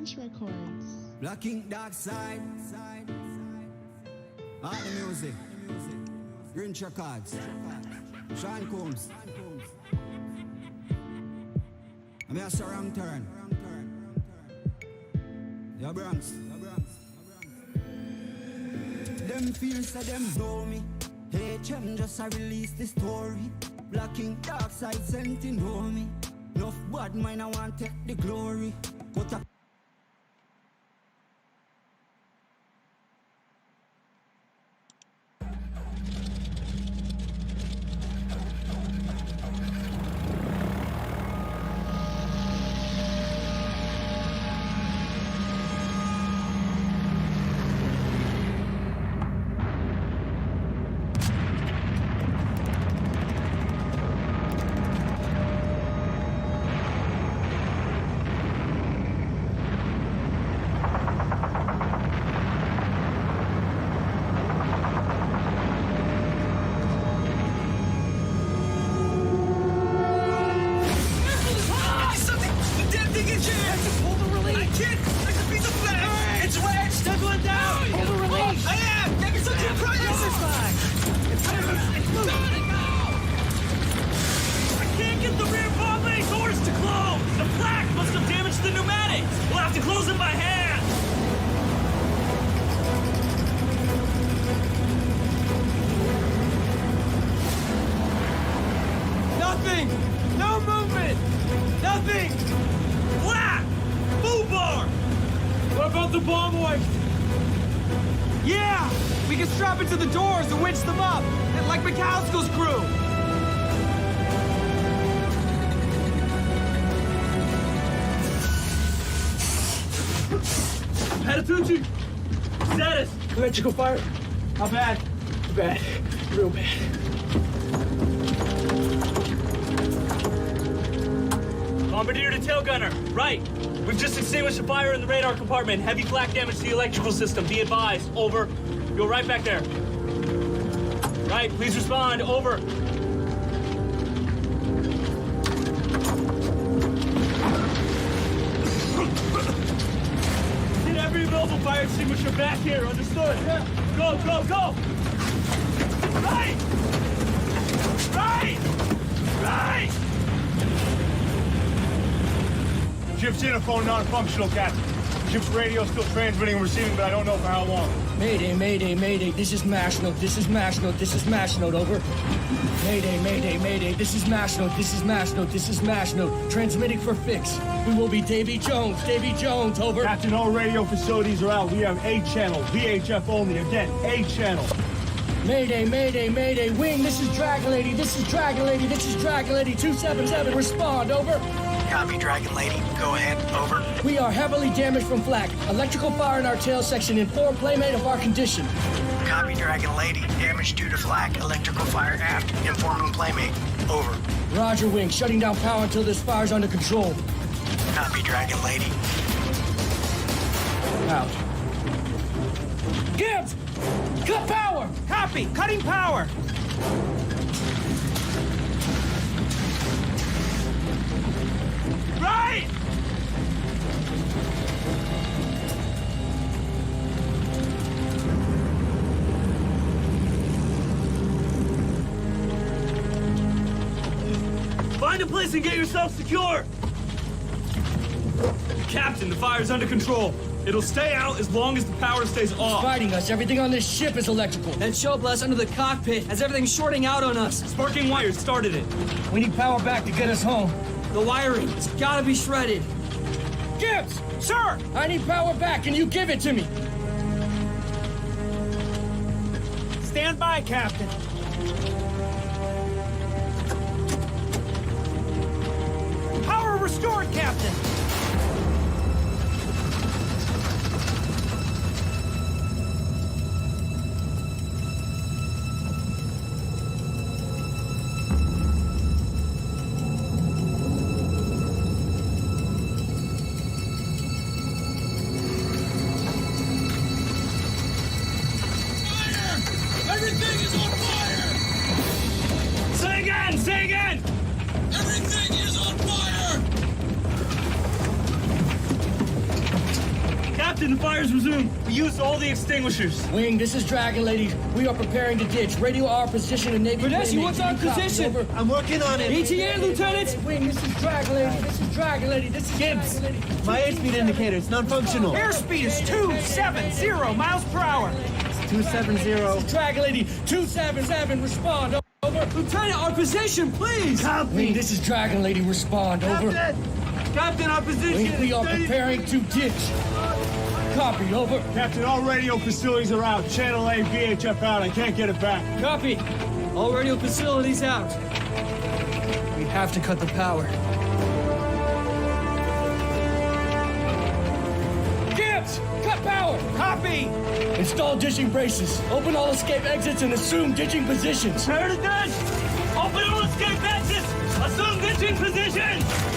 Punch Records. Black Ink, Dark Side. Art the music. Grinch Records. Sean Combs. I'm here to wrong turn. Your Bronx. Them feels that them know me. HM just I release the story. Black Ink, Dark Side sent to know me. Enough bad mind I want take the glory. But I Status! Electrical fire? How bad? Bad. Real bad. Bombardier to tail gunner. Right. We've just extinguished a fire in the radar compartment. Heavy flak damage to the electrical system. Be advised. Over. Go right back there. Right. Please respond. Over. Every available fire extinguisher back here, understood? Yeah. Go! Right! Ship's interphone non-functional, Captain. Ship's radio still transmitting and receiving, but I don't know for how long. Mayday. This is MASH note. Over. Mayday. This is MASH note. Transmitting for fix. We will be Davy Jones, over. Captain, all radio facilities are out. We have A channel, VHF only. Again, A channel. Mayday. Wing, this is Dragon Lady. 277. Respond, over. Copy, Dragon Lady. Go ahead, over. We are heavily damaged from flak. Electrical fire in our tail section. Inform Playmate of our condition. Copy, Dragon Lady. Damage due to flak. Electrical fire aft. Informing Playmate. Over. Roger, Wing. Shutting down power until this fire's under control. Copy, Dragon Lady. Out. Gibbs! Cut power! Copy! Cutting power! Right! Find a place and get yourself secure! Captain, the fire's under control. It'll stay out as long as the power stays off. Fighting us. Everything on this ship is electrical. That show blast under the cockpit has everything shorting out on us. Sparking wires started it. We need power back to get us home. The wiring, it's gotta be shredded. Gibbs! Sir! I need power back. Can you give it to me? Stand by, Captain. Power restored, Captain. Say again! Everything is on fire! Captain, the fire's resumed. We used all the extinguishers. Wing, this is Dragon Lady. We are preparing to ditch. Radio our position and Navy. Verdeschi, what's our position? Over. I'm working on it. ETA, Lieutenant! Wing, this is Dragon Lady. This is Dragon Lady. This is Gibbs, Dragon Lady. my airspeed indicator, it's non-functional. Airspeed is 270 miles per hour. 270. Dragon Lady, 277. Respond. Over. Lieutenant, our position, please! Wing, this is Dragon Lady. Respond. Over. Captain, our position. Wing, we are preparing to ditch. Copy. Over. Captain, all radio facilities are out. Channel A, VHF out. I can't get it back. Copy. All radio facilities out. We have to cut the power. Gibbs, cut power. Copy. Install ditching braces. Open all escape exits and assume ditching positions. Prepare to ditch! Open all escape exits! Assume ditching position!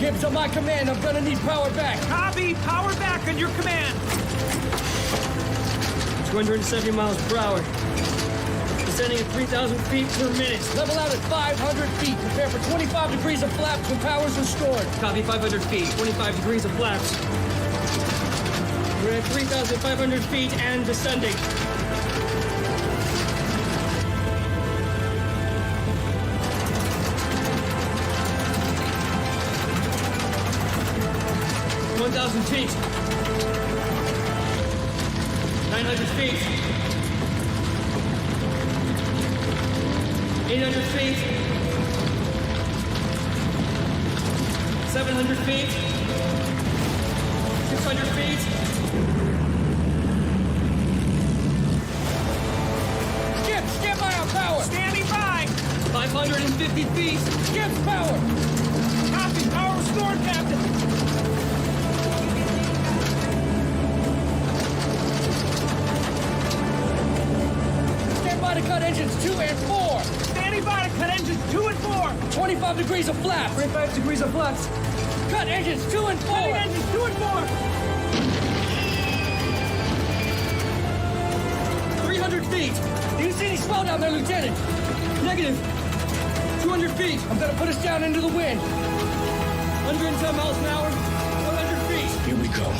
Gibbs, on my command, I'm gonna need power back. Copy. Power back on your command. 270 miles per hour. Descending at 3,000 feet per minute. Level out at 500 feet. Prepare for 25 degrees of flaps when power's restored. Copy 500 feet, 25 degrees of flaps. We're at 3,500 feet and descending. feet. 900 feet. 800 feet. 700 feet. 600 feet. Stand by on power. Standing by. 550 feet. Gibbs, power. Copy. Power restored, Captain. Stand by to cut engines 2 and 4. Standing by to cut engines 2 and 4. 25 degrees of flaps. 25 degrees of flaps. Cut engines 2 and 4. Cutting engines 2 and 4. 300 feet. Do you see any swell down there, Lieutenant? Negative. 200 feet. I'm gonna put us down into the wind. 110 miles an hour. 100 feet. Here we go.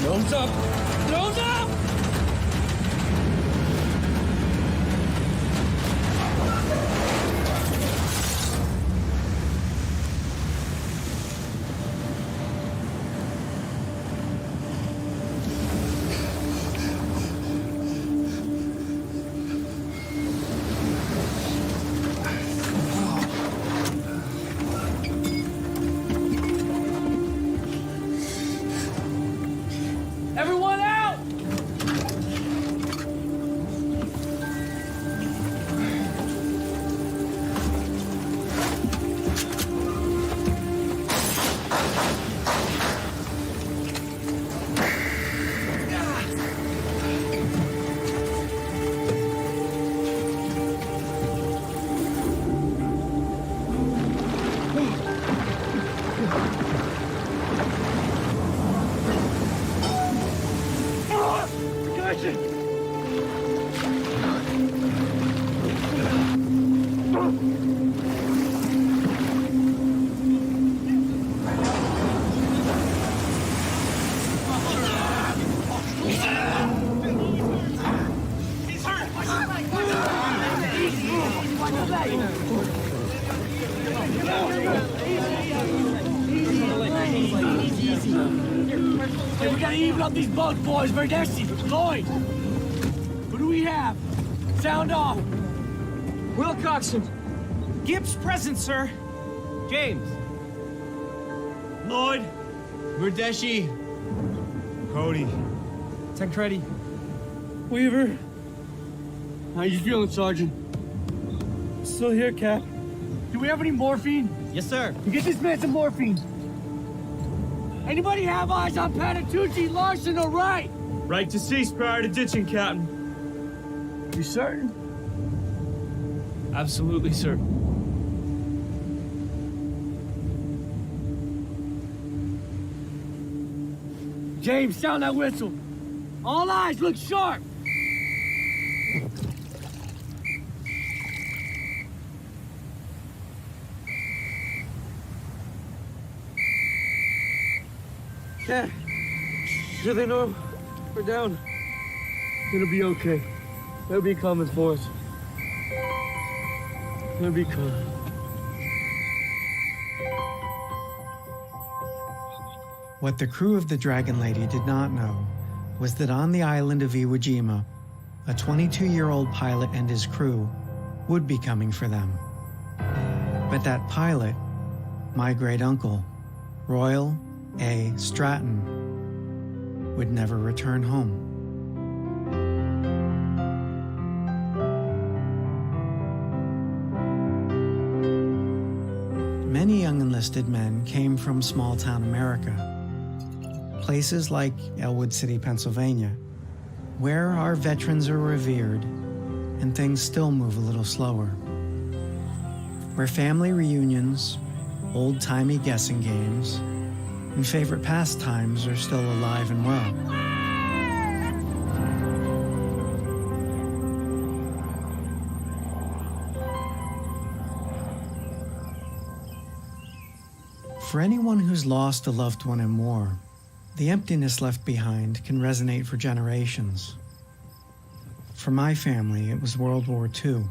Nose up. Nose up! Everyone out! Hey, we gotta even up these boats, boys. Verdeschi, Lloyd. Who do we have? Sound off. Will Coxon. Gibbs present, sir. James. Lloyd. Verdeschi. Cody. Tancredi. Weaver. How you feeling, Sergeant? Still here, Cap. Do we have any morphine? Yes, sir. Get this man some morphine. Anybody have eyes on Patitucci, Larson, or Wright? Right to cease prior to ditching, Captain. You certain? Absolutely certain. James, sound that whistle. All eyes, look sharp. Yeah. Do they know we're down? It'll be okay. They'll be coming for us. They'll be coming. What the crew of the Dragon Lady did not know was that on the island of Iwo Jima, a 22-year-old pilot and his crew would be coming for them. But that pilot, my great-uncle, Royal A. Stratton, would never return home. Many young enlisted men came from small-town America, places like Elwood City, Pennsylvania, where our veterans are revered and things still move a little slower, where family reunions, old-timey guessing games, and favorite pastimes are still alive and well. For anyone who's lost a loved one in war, the emptiness left behind can resonate for generations. For my family, it was World War II.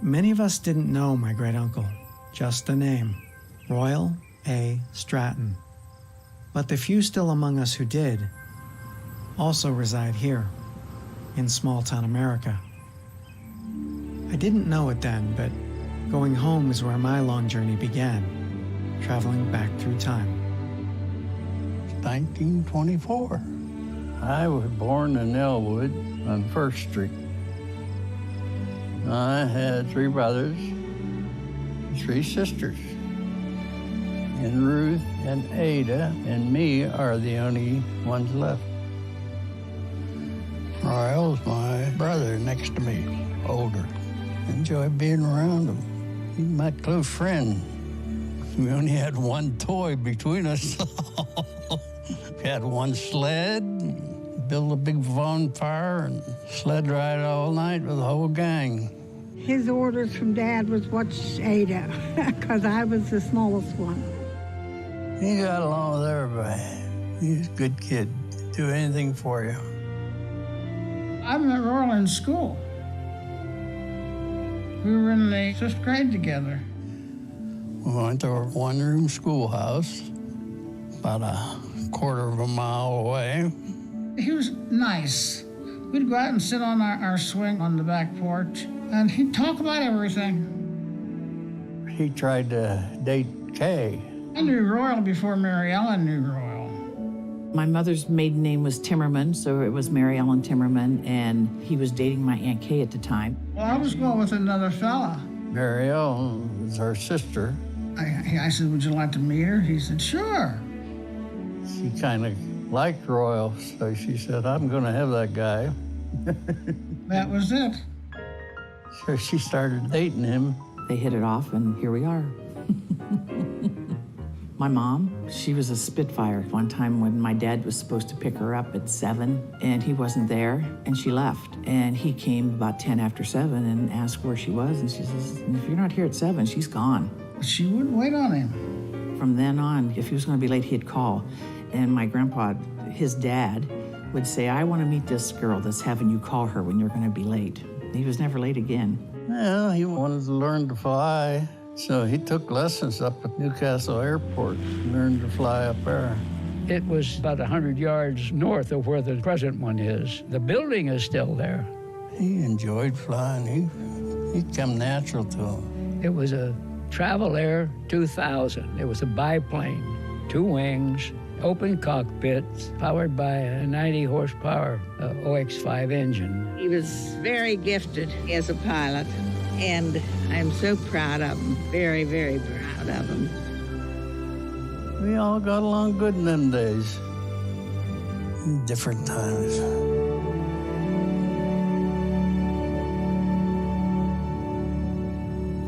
Many of us didn't know my great-uncle, just the name, Royal A. Stratton. But the few still among us who did also reside here, in small-town America. I didn't know it then, but going home is where my long journey began, traveling back through time. 1924. I was born in Elwood on 1st Street. I had 3 brothers, 3 sisters. And Ruth and Ada and me are the only ones left. Royal's my brother next to me, older. Enjoy being around him. He's my close friend. We only had one toy between us. We had one sled, built a big bonfire, and sled ride all night with the whole gang. His orders from Dad was watch Ada, because I was the smallest one. He got along with everybody. He's a good kid. Do anything for you. I met Royal in school. We were in the 5th grade together. We went to a one-room schoolhouse about a quarter of a mile away. He was nice. We'd go out and sit on our swing on the back porch, and he'd talk about everything. He tried to date Kay. I knew Royal before Mary Ellen knew Royal. My mother's maiden name was Timmerman, so it was Mary Ellen Timmerman, and he was dating my Aunt Kay at the time. Well, I was going with another fella. Mary Ellen was her sister. I said, would you like to meet her? He said, sure. She kind of liked Royal, so she said, I'm going to have that guy. That was it. So she started dating him. They hit it off, and here we are. My mom, she was a Spitfire. One time when my dad was supposed to pick her up at 7, and he wasn't there, and she left. And he came about 10 after 7 and asked where she was, and she says, if you're not here at 7, she's gone. She wouldn't wait on him. From then on, if he was going to be late, he'd call. And my grandpa, his dad, would say, I want to meet this girl that's having you call her when you're going to be late. He was never late again. Well, he wanted to learn to fly. So he took lessons up at Newcastle Airport, learned to fly up there. It was about 100 yards north of where the present one is. The building is still there. He enjoyed flying. He'd come natural to him. It was a Travel Air 2000. It was a biplane, 2 wings, open cockpits, powered by a 90 horsepower OX-5 engine. He was very gifted as a pilot. And I'm so proud of him, very, very proud of him. We all got along good in them days. In different times.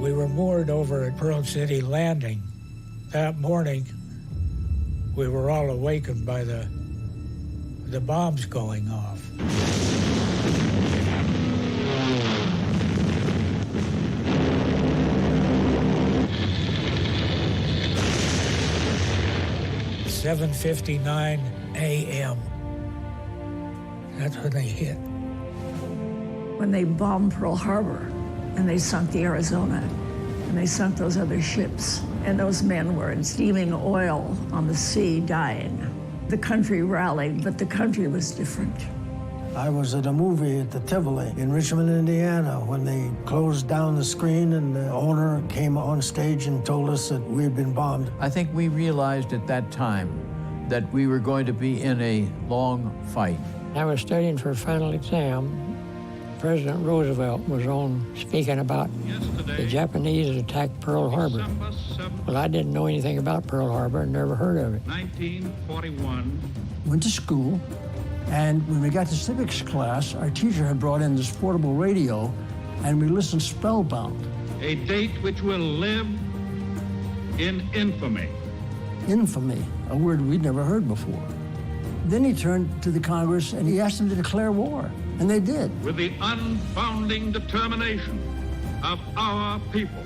We were moored over at Pearl City Landing that morning, We were all awakened by the bombs going off. At 7:59 a.m. That's when they hit. When they bombed Pearl Harbor and they sunk the Arizona and they sunk those other ships and those men were in steaming oil on the sea dying, the country rallied, but the country was different. I was at a movie at the Tivoli in Richmond, Indiana, when they closed down the screen and the owner came on stage and told us that we had been bombed. I think we realized at that time that we were going to be in a long fight. I was studying for a final exam. President Roosevelt was on speaking about the Japanese attacked Pearl Harbor. Well, I didn't know anything about Pearl Harbor and never heard of it. 1941. Went to school, and when we got to civics class, our teacher had brought in this portable radio, and we listened spellbound. A date which will live in infamy. Infamy, a word we'd never heard before. Then he turned to the Congress and he asked them to declare war, and they did. With the unbounding determination of our people,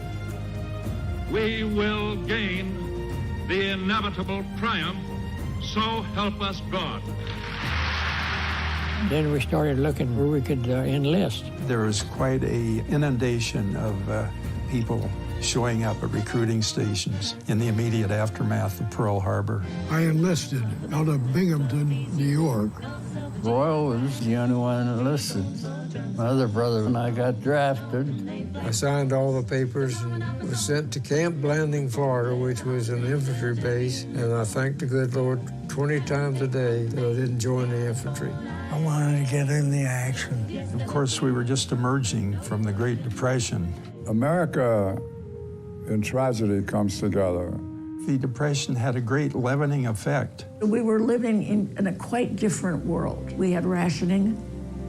we will gain the inevitable triumph, so help us God. Then we started looking where we could enlist. There was quite a inundation of people showing up at recruiting stations in the immediate aftermath of Pearl Harbor. I enlisted out of Binghamton, New York. Royal was the only one enlisted. My other brother and I got drafted. I signed all the papers and was sent to Camp Blanding, Florida, which was an infantry base, and I thank the good Lord 20 times a day that I didn't join the infantry. I wanted to get in the action. Of course, we were just emerging from the Great Depression. America in tragedy comes together. The Depression had a great leavening effect. We were living in a quite different world. We had rationing,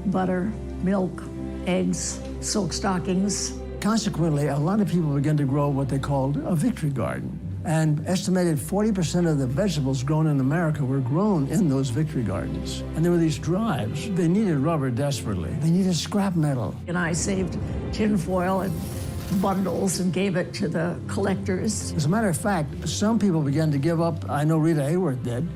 butter, milk, eggs, silk stockings. Consequently, a lot of people began to grow what they called a victory garden. And estimated 40% of the vegetables grown in America were grown in those victory gardens. And there were these drives. They needed rubber desperately. They needed scrap metal. And I saved tinfoil and bundles and gave it to the collectors. As a matter of fact, some people began to give up, I know Rita Hayworth did,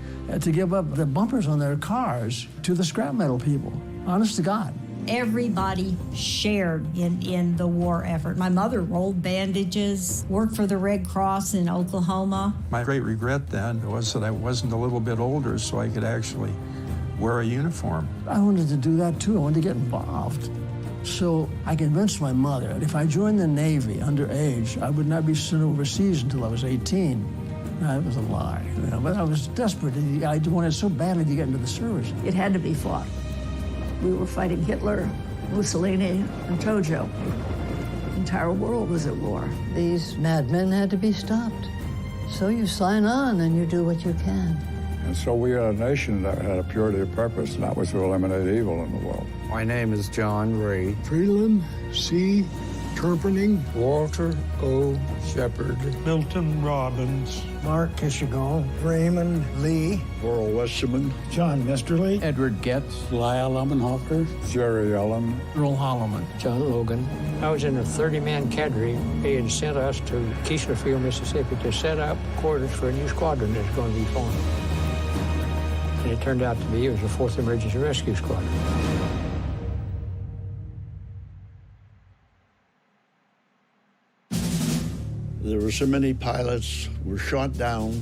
to give up the bumpers on their cars to the scrap metal people. Honest to God. Everybody shared in the war effort. My mother rolled bandages, worked for the Red Cross in Oklahoma. My great regret then was that I wasn't a little bit older so I could actually wear a uniform. I wanted to do that too. I wanted to get involved. So I convinced my mother that if I joined the Navy underage, I would not be sent overseas until I was 18. That was a lie, but I was desperate. I wanted so badly to get into the service. It had to be fought. We were fighting Hitler, Mussolini, and Tojo. The entire world was at war. These madmen had to be stopped. So you sign on and you do what you can. And so we are a nation that had a purity of purpose, and that was to eliminate evil in the world. My name is John Ray. Freeland C. Terpening. Walter O. Shepard. Milton Robbins. Mark Kishigon. Raymond Lee. Laurel Westerman. John Mesterly. Edward Getz. Lyle Lemonhofer. Jerry Ellen. Earl Holloman. John Logan. I was in a 30-man cadre. They had sent us to Keeslerfield, Mississippi to set up quarters for a new squadron that's going to be formed. And it turned out to be, it was the 4th Emergency Rescue Squadron. There were so many pilots were shot down,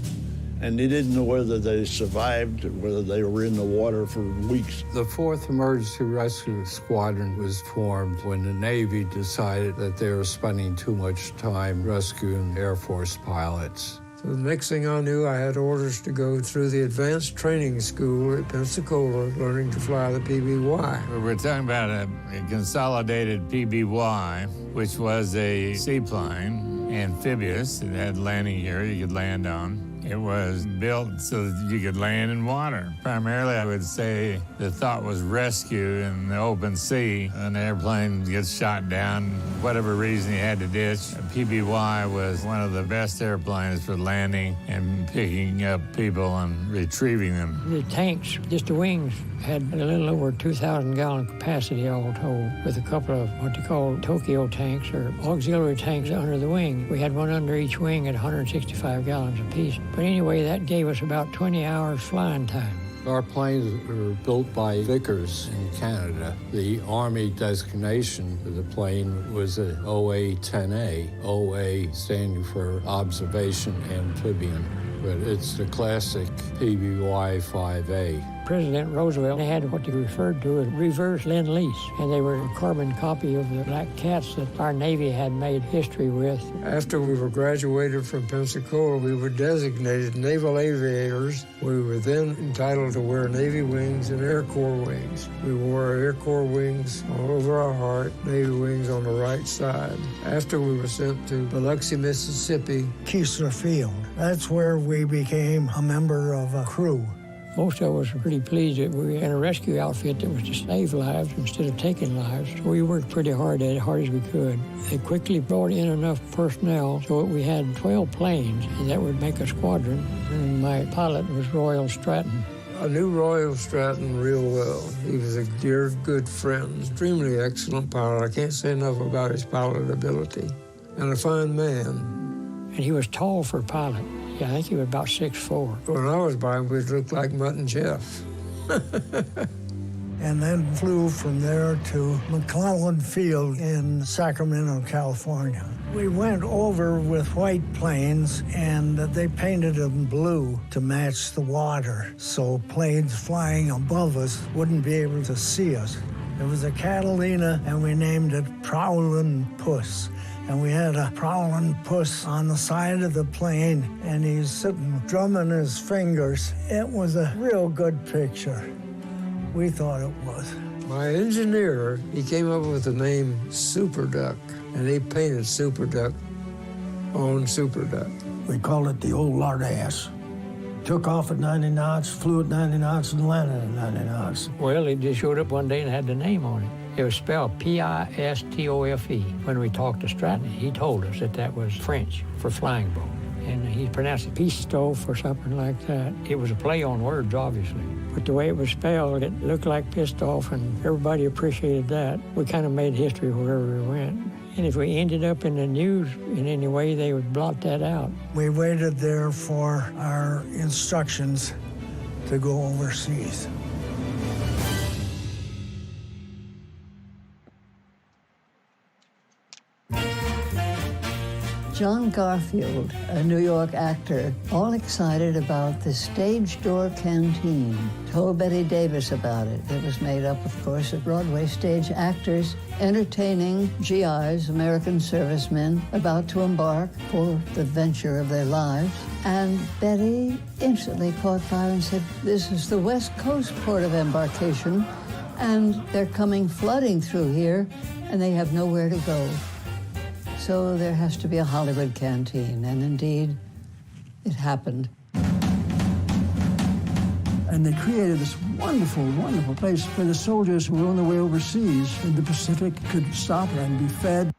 and they didn't know whether they survived or whether they were in the water for weeks. The 4th Emergency Rescue Squadron was formed when the Navy decided that they were spending too much time rescuing Air Force pilots. So the next thing I knew, I had orders to go through the advanced training school at Pensacola, learning to fly the PBY. We're talking about a consolidated PBY, which was a seaplane. amphibious. It had landing gear you could land on. It was built so that you could land in water. Primarily, I would say the thought was rescue in the open sea. An airplane gets shot down, whatever reason you had to ditch. PBY was one of the best airplanes for landing and picking up people and retrieving them. The tanks, just the wings, had a little over 2,000-gallon capacity all told, with a couple of what they call Tokyo tanks or auxiliary tanks under the wing. We had one under each wing at 165 gallons apiece. But anyway, that gave us about 20 hours flying time. Our planes were built by Vickers in Canada. The Army designation of the plane was a OA-10A, OA standing for Observation Amphibian, but it's the classic PBY-5A. President Roosevelt had what they referred to as reverse Lend-Lease, and they were a carbon copy of the black cats that our Navy had made history with. After we were graduated from Pensacola, we were designated naval aviators. We were then entitled to wear Navy wings and Air Corps wings. We wore our Air Corps wings all over our heart, Navy wings on the right side. After we were sent to Biloxi, Mississippi. Keesler Field. That's where we became a member of a crew. Most of us were pretty pleased that we were in a rescue outfit that was to save lives instead of taking lives. So we worked pretty hard at it, hard as we could. They quickly brought in enough personnel so that we had 12 planes, and that would make a squadron. And my pilot was Royal Stratton. I knew Royal Stratton real well. He was a dear, good friend, extremely excellent pilot. I can't say enough about his pilot ability, and a fine man. And he was tall for a pilot. I think he was about 6'4". When I was by him, we looked like Mutt and Jeff. And then flew from there to McClellan Field in Sacramento, California. We went over with white planes, and they painted them blue to match the water, so planes flying above us wouldn't be able to see us. It was a Catalina, and we named it Prowlin' Puss. And we had a prowling puss on the side of the plane, and he's sitting drumming his fingers. It was a real good picture. We thought it was. My engineer, he came up with the name Super Duck, and he painted Super Duck on Super Duck. We called it the old lard ass. Took off at 90 knots, flew at 90 knots, and landed at 90 knots. Well, he just showed up one day and had the name on it. It was spelled Pistofe. When we talked to Stratton, he told us that that was French for flying boat. And he pronounced it Pistofe or something like that. It was a play on words, obviously. But the way it was spelled, it looked like pissed off, and everybody appreciated that. We kind of made history wherever we went. And if we ended up in the news in any way, they would blot that out. We waited there for our instructions to go overseas. John Garfield, a New York actor, all excited about the Stage Door Canteen, told Betty Davis about it. It was made up, of course, of Broadway stage actors entertaining GIs, American servicemen, about to embark for the venture of their lives. And Betty instantly caught fire and said, "This is the West Coast port of embarkation, and they're coming flooding through here, and they have nowhere to go. So there has to be a Hollywood canteen," and indeed, it happened. And they created this wonderful, wonderful place where the soldiers who were on their way overseas in the Pacific could stop and be fed.